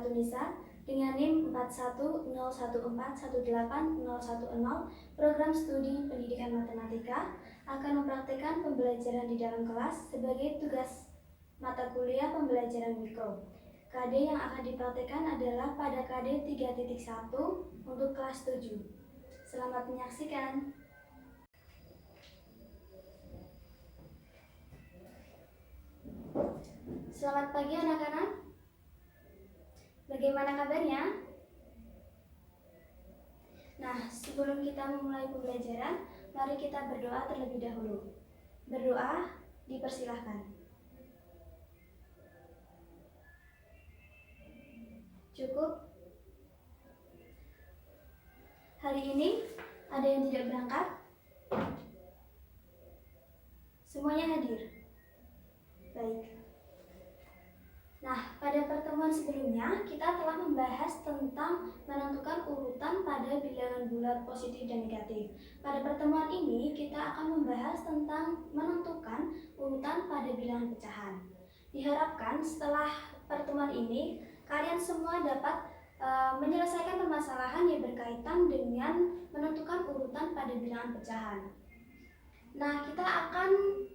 Tunisa dengan NIM 4101418010 program studi pendidikan matematika akan mempraktikkan pembelajaran di dalam kelas sebagai tugas mata kuliah pembelajaran mikro. KD yang akan dipraktikkan adalah pada KD 3.1 untuk kelas 7. Selamat menyaksikan. Selamat pagi anak-anak. Bagaimana kabarnya? Nah, sebelum kita memulai pembelajaran, mari kita berdoa terlebih dahulu. Berdoa dipersilahkan. Cukup? Hari ini ada yang tidak berangkat? Semuanya hadir? Baik. Nah, pada pertemuan sebelumnya kita telah membahas tentang menentukan urutan pada bilangan bulat positif dan negatif. Pada pertemuan ini kita akan membahas tentang menentukan urutan pada bilangan pecahan. Diharapkan setelah pertemuan ini kalian semua dapat menyelesaikan permasalahan yang berkaitan dengan menentukan urutan pada bilangan pecahan. Nah, kita akan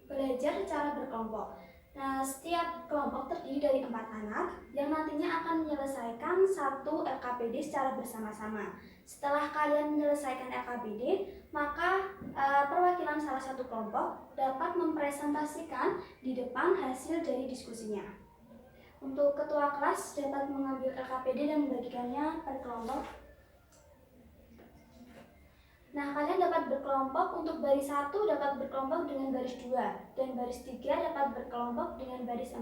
belajar cara berkelompok. Nah, setiap kelompok terdiri dari 4 anak yang nantinya akan menyelesaikan satu LKPD secara bersama-sama. Setelah kalian menyelesaikan LKPD, maka perwakilan salah satu kelompok dapat mempresentasikan di depan hasil dari diskusinya. Untuk ketua kelas dapat mengambil LKPD dan membagikannya per kelompok. Nah, kalian dapat berkelompok untuk baris 1 dapat berkelompok dengan baris 2 dan baris 3 dapat berkelompok dengan baris 4.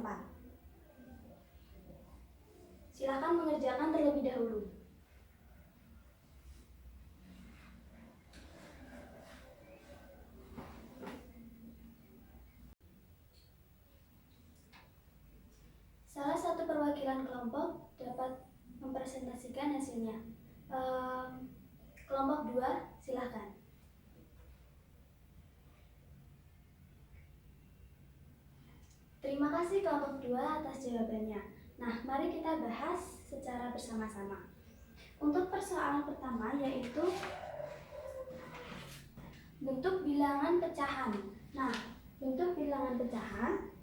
Silakan mengerjakan terlebih dahulu. Salah satu perwakilan kelompok dapat mempresentasikan hasilnya. Kelompok 2, silakan. Terima kasih kelompok 2 atas jawabannya. Nah, mari kita bahas secara bersama-sama. Untuk persoalan pertama yaitu bentuk bilangan pecahan. Nah, bentuk bilangan pecahan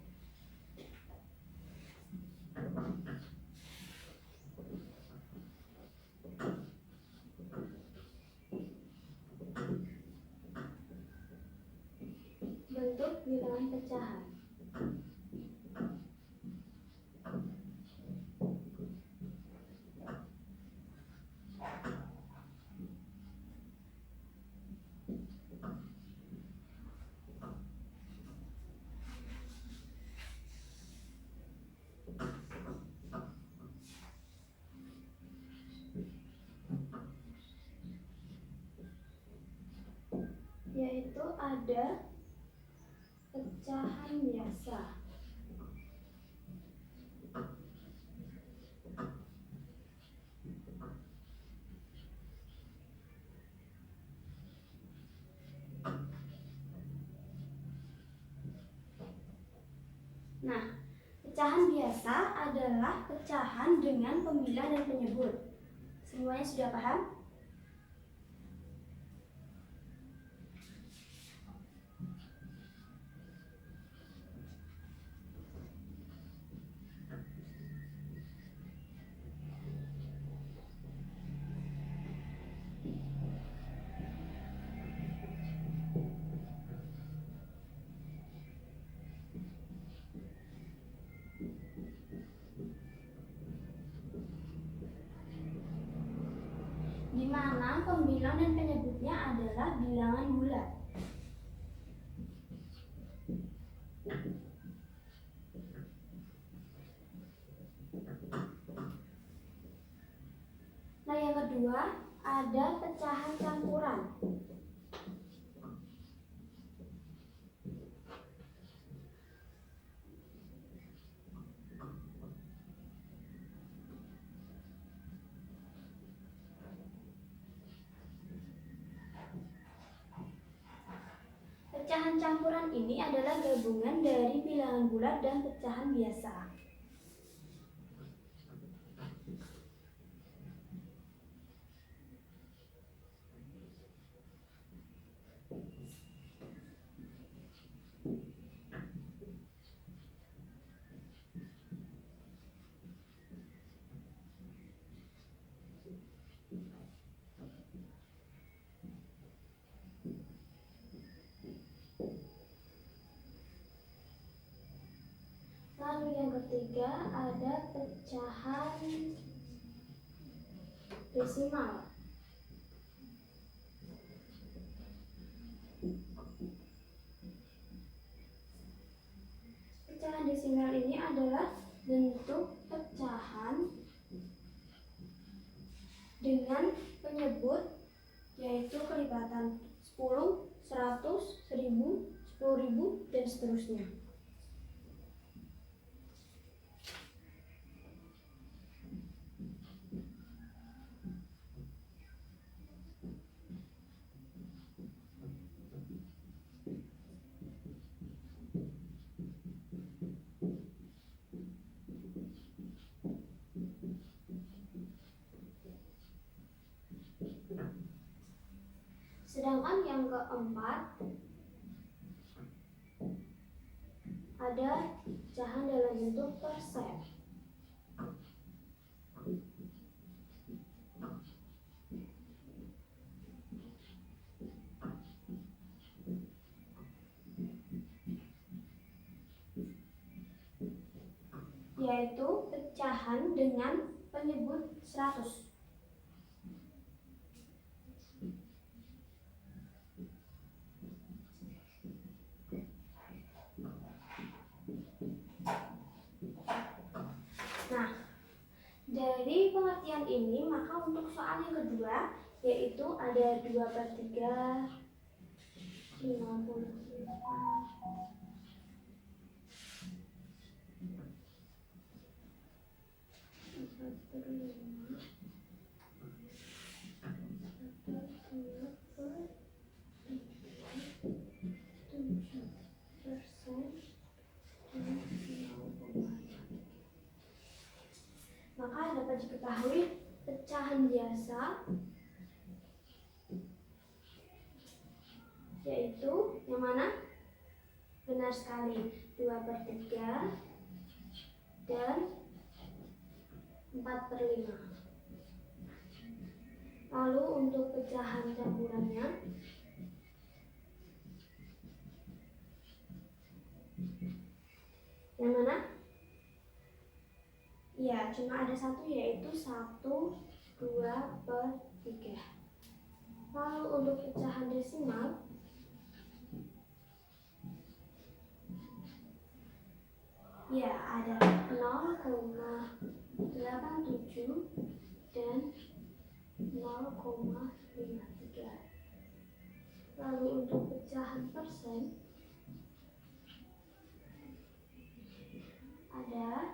yaitu ada pecahan biasa. Nah, pecahan biasa adalah pecahan dengan pemilah dan penyebut. Semuanya sudah paham? Di mana pembilang dan penyebutnya adalah bilangan bulat. Nah, yang kedua ada pecahan campuran. Pecahan campuran ini adalah gabungan dari bilangan bulat dan pecahan biasa. ketiga ada pecahan desimal. Pecahan desimal ini adalah bentuk pecahan dengan penyebut yaitu kelipatan 10, 100, 1000, 10.000, dan seterusnya. Sedangkan yang keempat ada pecahan dalam bentuk persen. Yaitu pecahan dengan penyebut 100. Nah, dari pengertian ini maka untuk soal yang kedua yaitu ada 2/3, 55, 4/5, 7%, maka dapat diketahui pecahan biasa yaitu yang mana? Benar sekali, 2/3 dan 4/5. Lalu untuk pecahan campurannya yang mana? Ya, cuma ada satu yaitu 1/2/3. Lalu untuk pecahan desimal ya ada 0,87 dan 0,53. Lalu untuk pecahan persen ada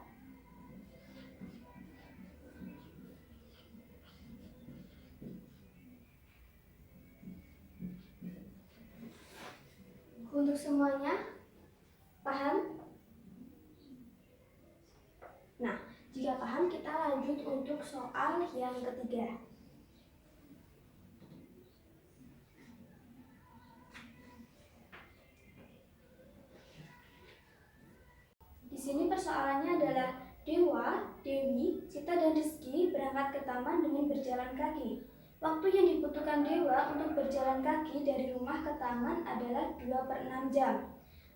untuk semuanya paham? Nah, jika paham kita lanjut untuk soal yang ketiga. Di sini persoalannya adalah Dewa, Dewi, Sita, dan Rizky berangkat ke taman dengan berjalan kaki. Waktu yang dibutuhkan Dewa untuk berjalan kaki dari rumah ke taman adalah 2/6 jam.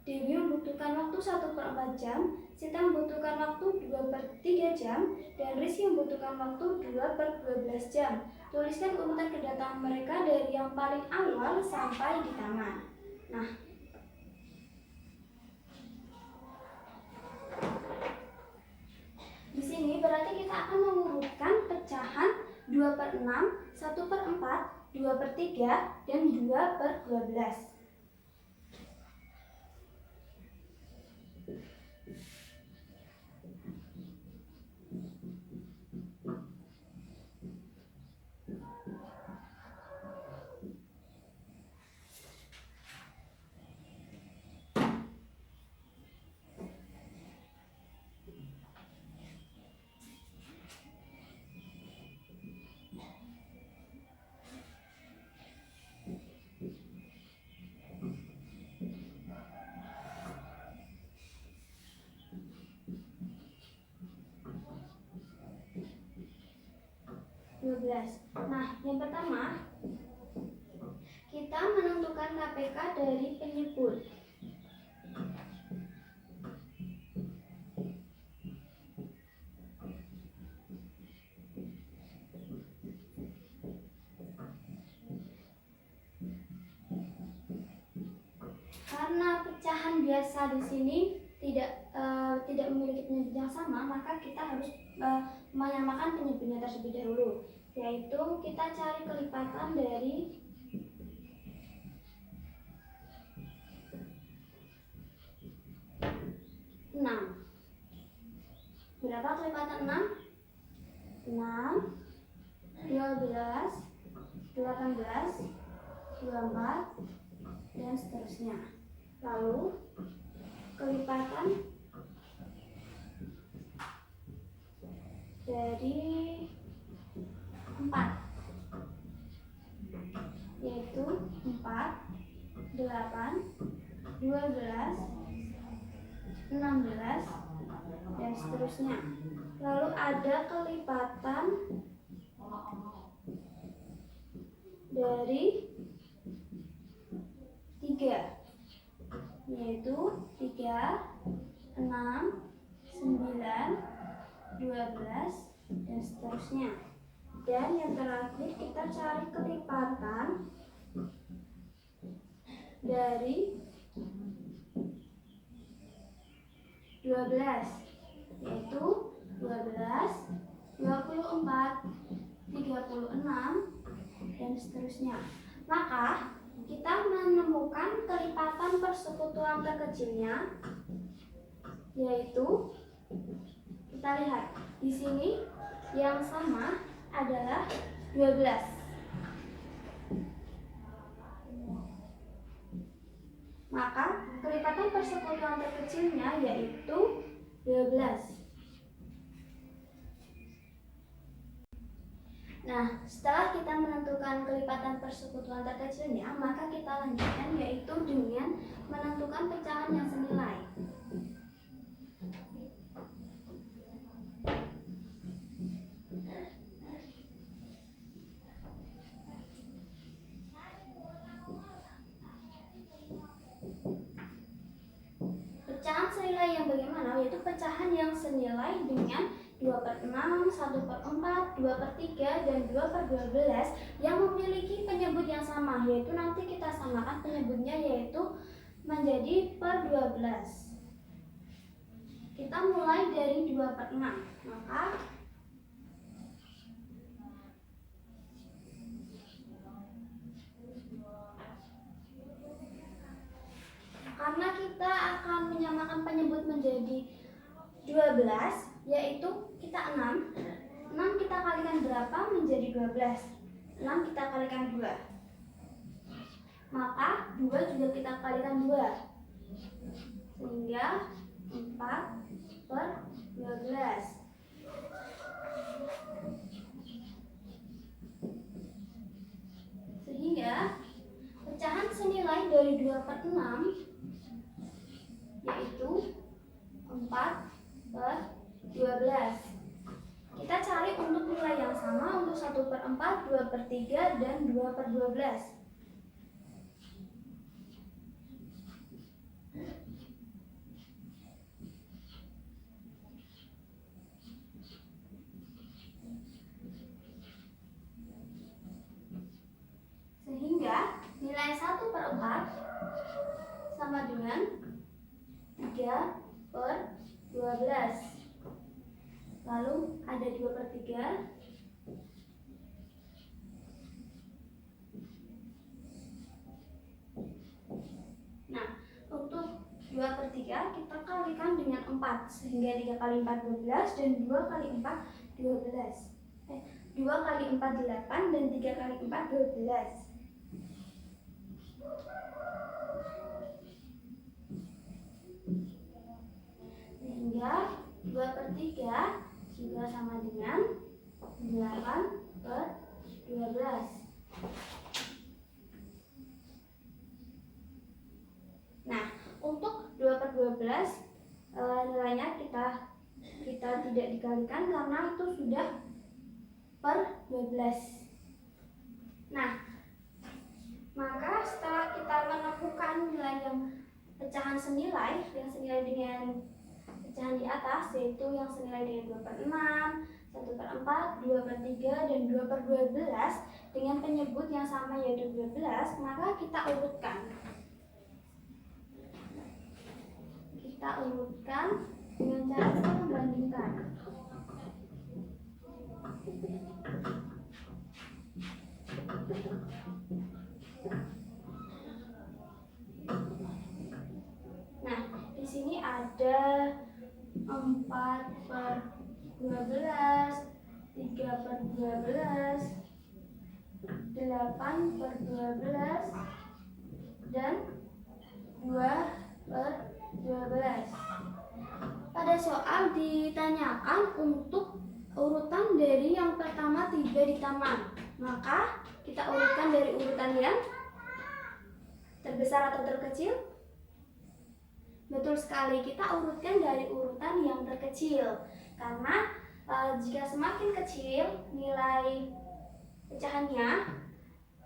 Dewi membutuhkan waktu 1/4 jam, Sita membutuhkan waktu 2/3 jam, dan Rizky membutuhkan waktu 2/12 jam. Tuliskan urutan kedatangan mereka dari yang paling awal sampai di taman. Nah, di sini berarti kita akan mengurutkan pecahan 2/6, 1/4, 2/3, dan 2/12. Nah, yang pertama kita menentukan KPK dari penyebut. Karena pecahan biasa di sini tidak memiliki penyebut yang sama, maka kita harus menyamakan penyebutnya terlebih dahulu, yaitu kita cari kelipatan dari 6. Berapa kelipatan 6? 6, 12, 18, 24, dan seterusnya. Lalu kelipatan dari 4, yaitu 4, 8, 12, 16, dan seterusnya. Lalu ada kelipatan dari 3, yaitu 3, 6, 9, 12, dan seterusnya. Dan yang terakhir kita cari kelipatan dari 12, yaitu 12, 24, 36, dan seterusnya. Maka kita menemukan kelipatan persekutuan terkecilnya, yaitu kita lihat di sini yang sama adalah 12. Maka kelipatan persekutuan terkecilnya yaitu 12. Nah, setelah kita menentukan kelipatan persekutuan terkecilnya, maka kita lanjutkan yaitu dengan menentukan pecahan yang senilai. Pecahan senilai yang bagaimana? Yaitu pecahan yang senilai dengan 2/6, 1/4, 2/3, dan 2/12 yang memiliki penyebut yang sama, yaitu nanti kita samakan penyebutnya yaitu menjadi per 12. Kita mulai dari 2/6, maka karena kita akan menyamakan penyebut menjadi 12, yaitu kita 6 kita kalikan berapa menjadi 12? 6 kita kalikan 2, maka 2 juga kita kalikan 2, sehingga 4/12. Sehingga pecahan senilai dari 2/6 yaitu 4/12. Kita cari untuk nilai yang sama untuk 1/4, 2/3, dan 2/12. Sehingga nilai 1/4 sama dengan 3/12. Lalu ada 2/3. Nah, untuk 2/3 kita kalikan dengan 4, sehingga 3 kali 4 12, dan 2 kali 4 12. 2 kali 4 8, dan 3 kali 4 12. Sehingga 2/3 juga sama dengan 8/12. Nah, untuk 2/12 nilainya kita tidak dikalikan karena itu sudah per 12. Nah, maka setelah kita menemukan nilai yang pecahan senilai yang senilai dengan pecahan di atas, yaitu yang senilai dengan 2/6, 1/4, 2/3, dan 2/12 dengan penyebut yang sama yaitu 12, maka kita urutkan. kita urutkan dengan cara kita membandingkan. Nah, di sini ada 4/12, 3/12, 8/12, dan 2/12. Pada soal ditanyakan untuk urutan dari yang pertama tiba di taman, maka kita urutkan dari urutan yang terbesar atau terkecil. Betul sekali, kita urutkan dari urutan yang terkecil, karena jika semakin kecil nilai pecahannya,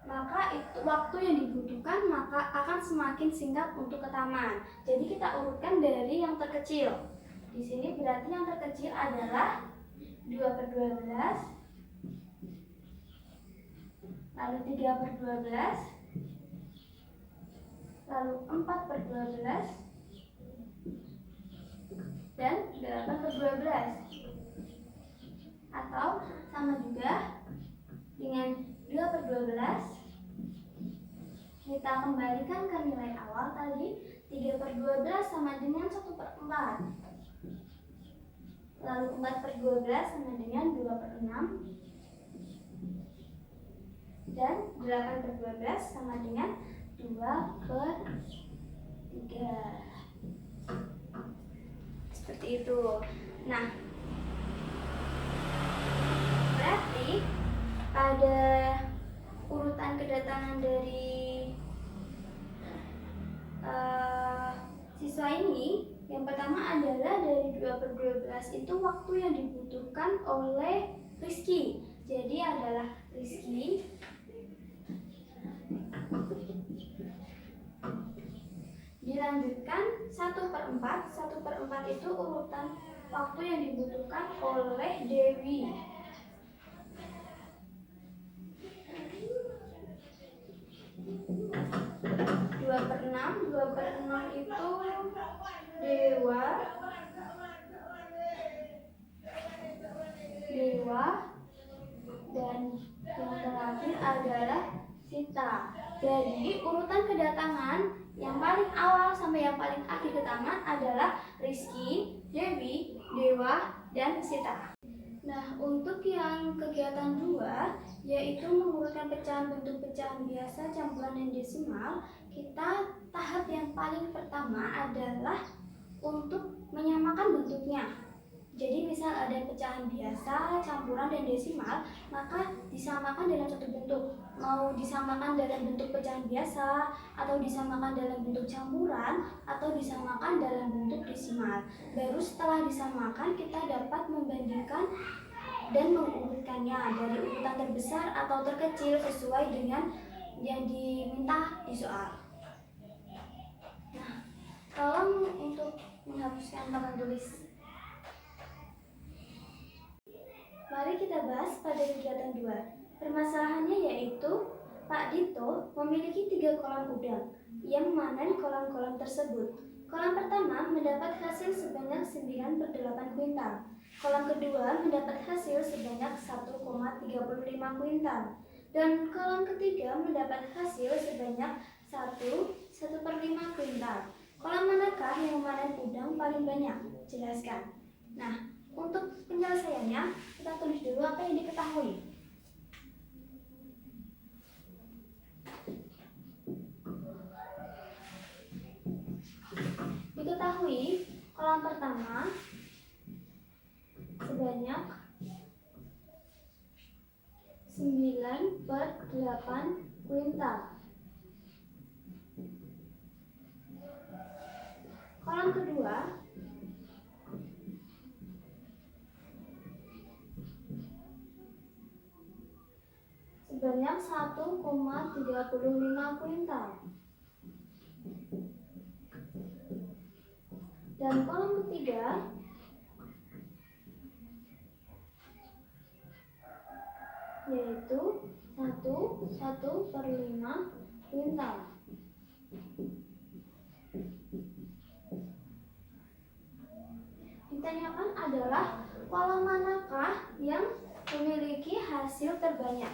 maka itu waktu yang dibutuhkan maka akan semakin singkat untuk ke taman. Jadi kita urutkan dari yang terkecil. Di sini berarti yang terkecil adalah 2/12, lalu 3/12, lalu 4/12, dan 8/12. Atau sama juga dengan 2/12, kita kembalikan ke nilai awal tadi. 3/12 sama dengan 1/4, lalu 4/12 sama dengan 2/6, dan 8/12 sama dengan 2/3. Seperti itu. Nah, berarti pada urutan kedatangan dari siswa ini, yang pertama adalah dari 2/12 itu waktu yang dibutuhkan oleh Rizky. Jadi adalah Rizky dilanjutkan 1/4. 1/4 itu urutan waktu yang dibutuhkan oleh Dewi. Dua per enam itu Dewa, dan yang terakhir adalah Sita. Jadi urutan kedatangan yang paling awal sampai yang paling akhir ke taman adalah Rizky, Dewi, Dewa, dan Sita. Nah, untuk yang kegiatan 2, yaitu mengurutkan pecahan bentuk pecahan biasa, campuran, dan desimal, kita tahap yang paling pertama adalah untuk menyamakan bentuknya. Jadi misal ada pecahan biasa, campuran, dan desimal, maka disamakan dalam satu bentuk. Mau disamakan dalam bentuk pecahan biasa, atau disamakan dalam bentuk campuran, atau disamakan dalam bentuk desimal. Baru setelah disamakan kita dapat membandingkan dan mengurutkannya dari urutan terbesar atau terkecil sesuai dengan yang diminta di soal. Nah, tolong untuk menghapuskan papan tulis. Mari kita bahas pada kegiatan 2. Permasalahannya yaitu Pak Dito memiliki 3 kolam udang. Ia memanen kolam-kolam tersebut. Kolam pertama mendapat hasil sebanyak 9/8 kuintal. Kolam kedua mendapat hasil sebanyak 1,35 kuintal. Dan kolam ketiga mendapat hasil sebanyak 1/5 kuintal. Kolam manakah yang memanen udang paling banyak? Jelaskan. Nah, untuk penyelesaiannya, kita tulis dulu apa yang diketahui. Diketahui kolam pertama sebanyak 9/8 kuintal. Kolam kedua sebanyak 1,35 kuintal. Dan kolam ketiga yaitu 1/5 kuintal. adalah pola manakah yang memiliki hasil terbanyak.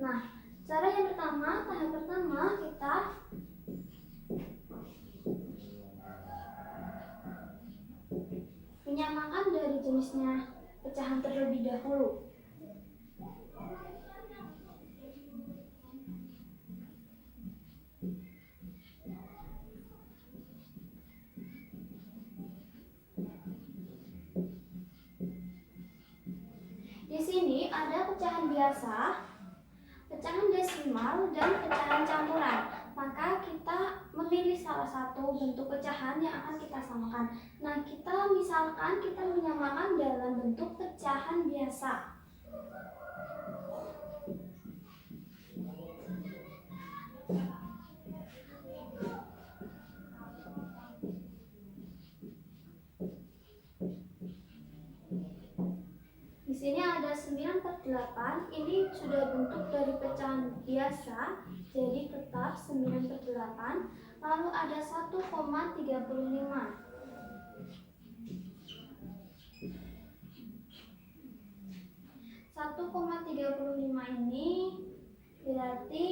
Nah, cara yang pertama, tahap pertama kita menyamakan dari jenisnya pecahan terlebih dahulu. Di sini ada pecahan biasa, pecahan desimal, dan pecahan campuran. Maka kita memilih salah satu bentuk pecahan yang akan kita samakan. Nah, kita misalkan kita menyamakan dalam bentuk pecahan biasa. Di sini ada 9/8, ini sudah bentuk dari pecahan biasa, jadi tetap 9/8. Lalu ada 1,35. 1,35 ini berarti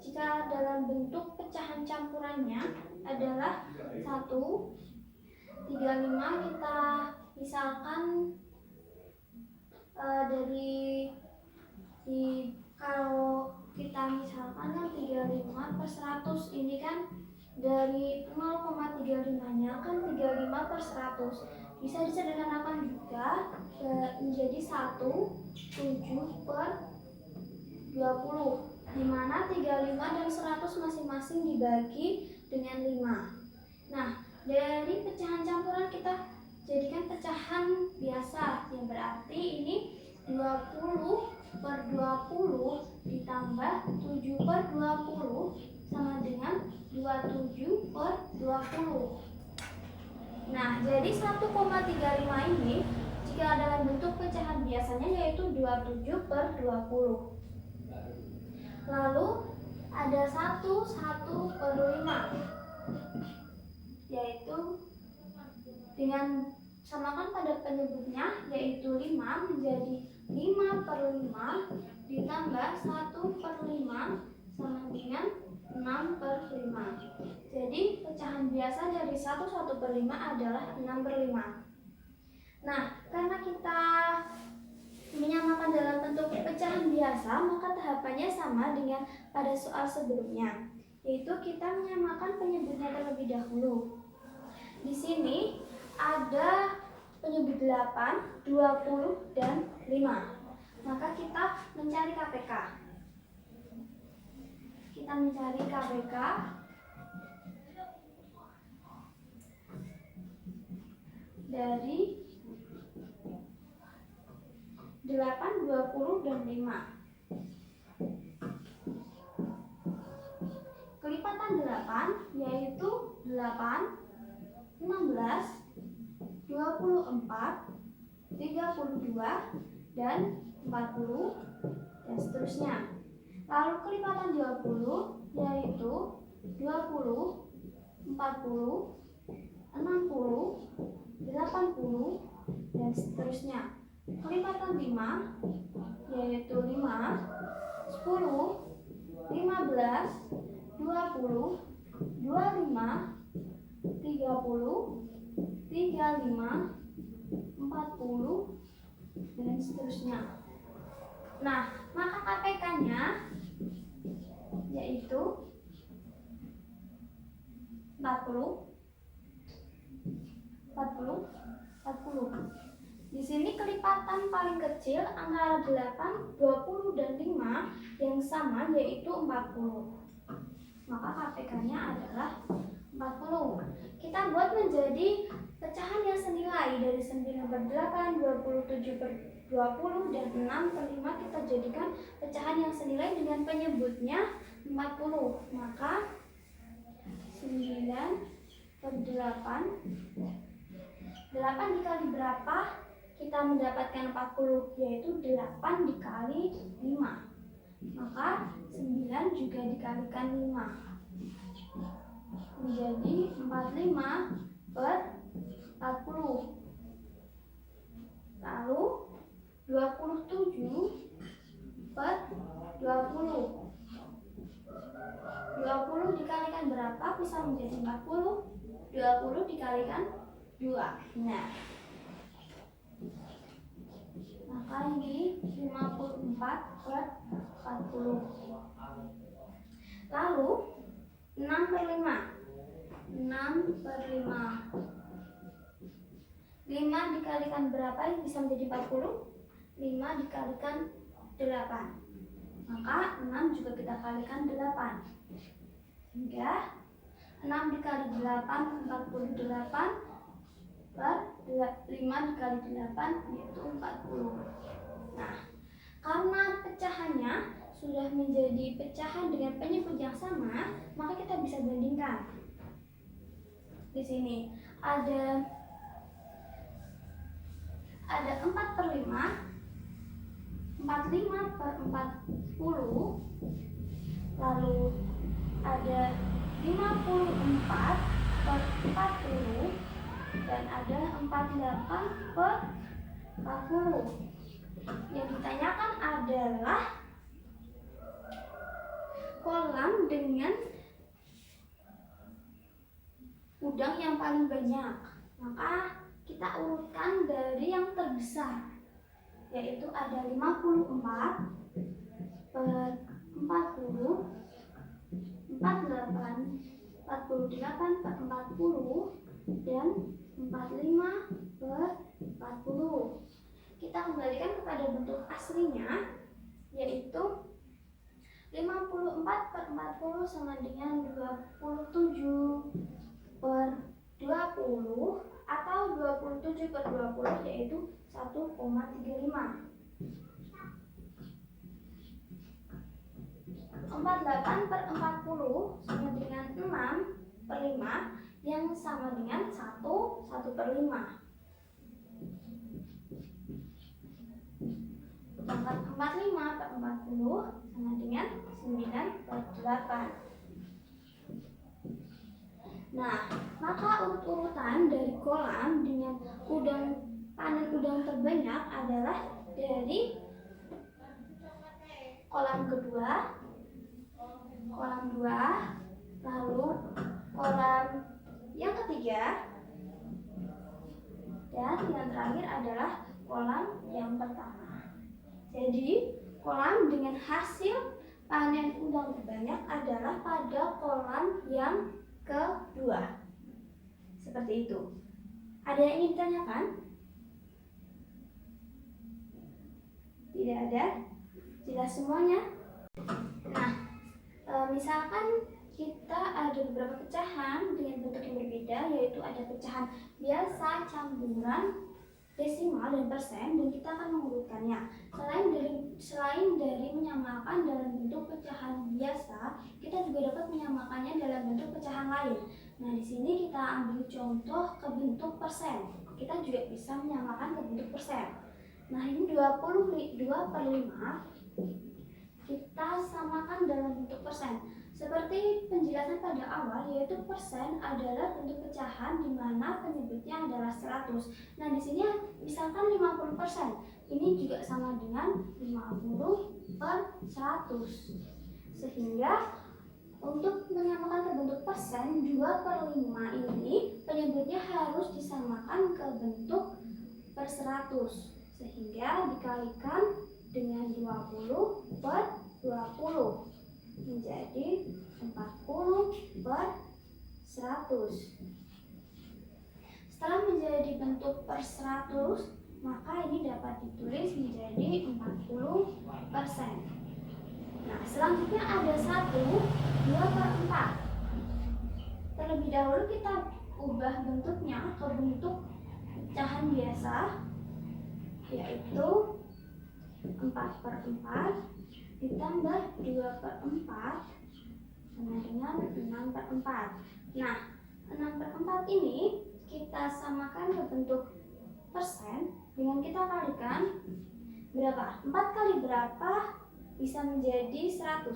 jika dalam bentuk pecahan campurannya adalah 1,35, kita misalkan kalau kita misalkan kan 35/100, ini kan dari 0,35-nya kan 35/100, bisa disederhanakan juga menjadi 1/7/20, di mana 35 dan 100 masing-masing dibagi dengan 5. Nah, dari pecahan campuran kita jadikan pecahan biasa, yang berarti ini 20/20 ditambah 7/20 sama dengan 27/20. Nah, jadi 1,35 ini jika dalam bentuk pecahan biasanya yaitu 27/20. Lalu ada 1/5, yaitu dengan samakan pada penyebutnya, yaitu 5 menjadi 5/5 ditambah 1/5 sama dengan 6/5. Jadi pecahan biasa dari 1/5 adalah 6/5. Nah, karena kita menyamakan dalam bentuk pecahan biasa, maka tahapannya sama dengan pada soal sebelumnya, yaitu kita menyamakan penyebutnya terlebih dahulu. Di sini ada penyebut 8, 20, dan 5. Maka kita mencari KPK. Kita mencari KPK dari 8, 20, dan 5. Kelipatan 8 yaitu 8, 16, 24, 32, dan 40, dan seterusnya. Lalu kelipatan 20 yaitu 20, 40, 60, 80, dan seterusnya. Kelipatan 5 yaitu 5, 10, 15, 20, 25, 30, 35, 40, dan seterusnya. Nah, maka KPK-nya yaitu 40. Di sini kelipatan paling kecil antara 8, 20, dan 5 yang sama yaitu 40. Maka KPK-nya adalah 40. Kita buat menjadi pecahan yang senilai dari 9/8, 27/20, dan 6/5. Kita jadikan pecahan yang senilai dengan penyebutnya 40. Maka 9/8, 8 dikali berapa? Kita mendapatkan 40, yaitu 8 dikali 5. Maka 9 juga dikalikan 5. menjadi 45 per 40. Lalu 27 per 20. 20 dikalikan berapa bisa menjadi 40? 20 dikalikan 2. Nah, maka ini 54 per 40. Lalu 6 per 5. 6 per 5. 5 dikalikan berapa yang bisa menjadi 40? 5 dikalikan 8. Maka 6 juga kita kalikan 8. Sehingga 6 dikali 8 48 per 5 dikali 8 yaitu 40. Nah, karena pecahannya sudah menjadi pecahan dengan penyebut yang sama, maka kita bisa bandingkan. Di sini ada 4 per 5, 45 per 40, lalu ada 54 per 40, dan ada 48 per 40. Yang ditanyakan adalah kolam dengan udang yang paling banyak. Maka kita urutkan dari yang terbesar, yaitu ada 54 per 40, 48 per 40, dan 45 per 40. Kita kembalikan kepada bentuk aslinya, yaitu 54 per 40 sama dengan 27 per 20, atau 27 per 20 yaitu 1,35. 48 per 40 sama dengan 6 per 5 yang sama dengan 1 per 5. Sedangkan 45 per 40 sama dengan 9 per 8. Nah, maka urut-urutan dari kolam dengan panen udang terbanyak adalah dari kolam kedua, kolam 2, lalu kolam yang ketiga, dan yang terakhir adalah kolam yang pertama. Jadi, kolam dengan hasil panen udang terbanyak adalah pada kolam yang kedua. Seperti itu. Ada yang ingin ditanyakan? Tidak ada? Jelas semuanya? Nah, misalkan kita ada beberapa pecahan dengan bentuk yang berbeda, yaitu ada pecahan biasa, campuran, desimal, dan persen, dan kita akan mengurutkannya. Selain dari menyamakan dalam bentuk pecahan biasa, kita juga dapat menyamakannya dalam bentuk pecahan lain. Nah, di sini kita ambil contoh ke bentuk persen. Kita juga bisa menyamakan ke bentuk persen. Nah, ini 22 per 5 kita samakan dalam bentuk persen. Seperti penjelasan pada awal, yaitu persen adalah bentuk pecahan di mana penyebutnya adalah 100. Nah, di sini misalkan 50%. Ini juga sama dengan 50 per 100. Sehingga untuk menyamakan ke bentuk persen, 2 per 5 ini penyebutnya harus disamakan ke bentuk per 100. Sehingga dikalikan dengan 20 per 20 menjadi 40 per 100. Setelah menjadi bentuk per 100, maka ini dapat ditulis menjadi 40%. Nah, selanjutnya ada 2 per 4. Terlebih dahulu kita ubah bentuknya ke bentuk pecahan biasa, yaitu 4 per 4 ditambah 2 per 4 sama dengan 6 per 4. Nah, 6 per 4 ini kita samakan ke bentuk persen dengan kita kalikan berapa? 4 kali berapa bisa menjadi 100?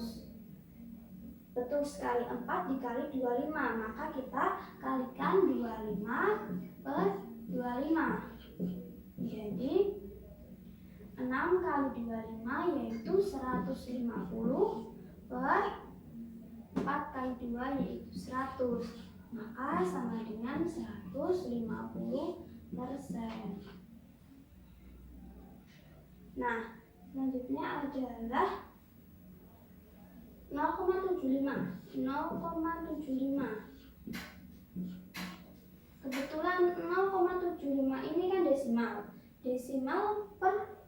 Betul sekali, 4 dikali 25. Maka kita kalikan 25 per 25. Jadi 6 kali 25 yaitu 150 per 4 kali 2 yaitu 100. Maka sama dengan 150%. Nah, selanjutnya adalah 0,75. Kebetulan 0,75 ini kan desimal. Desimal per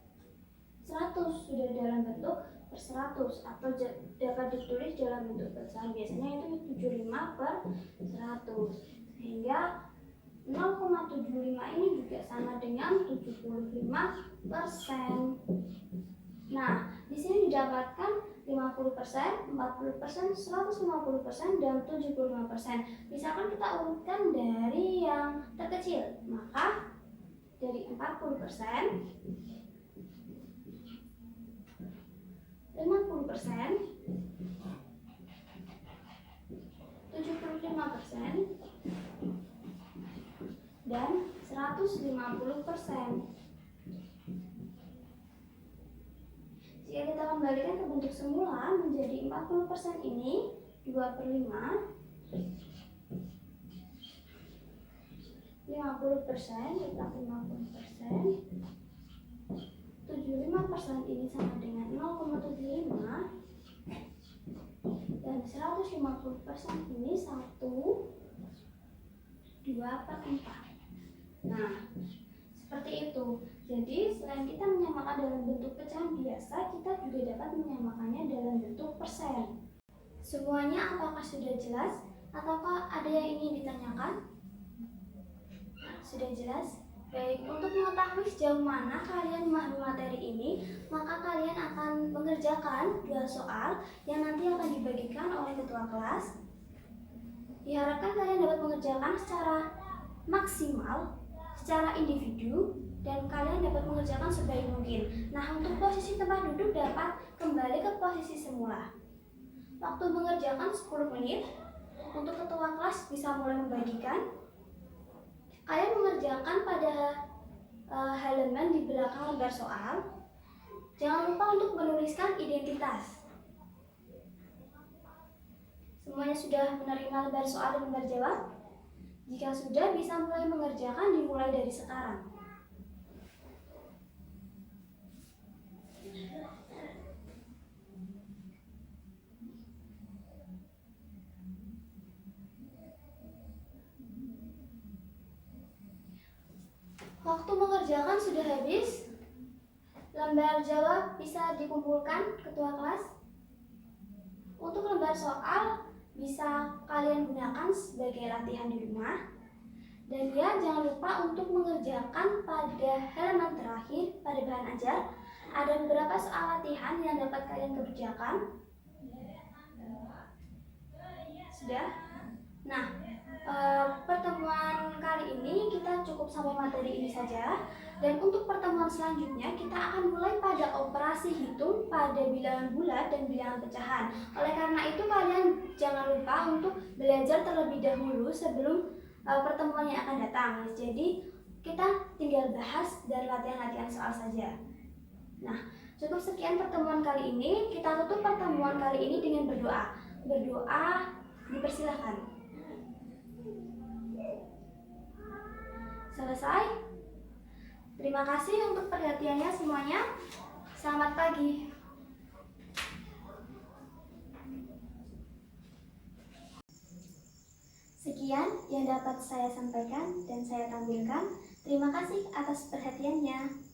100 sudah dalam bentuk per 100 atau dapat ditulis dalam bentuk pecahan. Biasanya itu 75 per 100. Sehingga 0,75 ini juga sama dengan 75%. Nah, di sini didapatkan 50%, 40%, 150%, dan 75%. Misalkan kita urutkan dari yang terkecil, maka dari 40%, 50%, 75%, dan 150%. Jika kita kembalikan ke bentuk semula menjadi 40% ini 2/5, 50% tetap 50%, 75% ini sama dengan 0,75, dan 150% ini 1/2/4. Nah, seperti itu. Jadi selain kita menyamakan dalam bentuk pecahan biasa, kita juga dapat menyamakannya dalam bentuk persen. Semuanya apakah sudah jelas? Ataukah ada yang ingin ditanyakan? Sudah jelas? Baik, untuk mengetahui sejauh mana kalian memahami materi ini, maka kalian akan mengerjakan 2 soal yang nanti akan dibagikan oleh ketua kelas. Diharapkan kalian dapat mengerjakan secara maksimal, secara individu, dan kalian dapat mengerjakan sebaik mungkin. Nah, untuk posisi tempat duduk dapat kembali ke posisi semula. Waktu mengerjakan 10 menit. Untuk ketua kelas bisa mulai membagikan. Kalian mengerjakan pada halaman di belakang lembar soal. Jangan lupa untuk menuliskan identitas. Semuanya sudah menerima lembar soal dan lembar jawab? Jika sudah, bisa mulai mengerjakan dimulai dari sekarang. Waktu mengerjakan sudah habis. Lembar jawab bisa dikumpulkan ketua kelas. Untuk lembar soal bisa kalian gunakan sebagai latihan di rumah. Dan ya, jangan lupa untuk mengerjakan pada halaman terakhir pada bahan ajar. Ada beberapa soal latihan yang dapat kalian kerjakan. Sudah? Nah, pertemuan kali ini kita cukup sampai materi ini saja. Dan untuk pertemuan selanjutnya kita akan mulai pada operasi hitung pada bilangan bulat dan bilangan pecahan. Oleh karena itu kalian jangan lupa untuk belajar terlebih dahulu sebelum pertemuan yang akan datang. Jadi kita tinggal bahas dan latihan-latihan soal saja. Nah, cukup sekian pertemuan kali ini. Kita tutup pertemuan kali ini dengan berdoa. Berdoa dipersilahkan. Selesai. Terima kasih untuk perhatiannya semuanya. Selamat pagi. Sekian yang dapat saya sampaikan dan saya tampilkan. Terima kasih atas perhatiannya.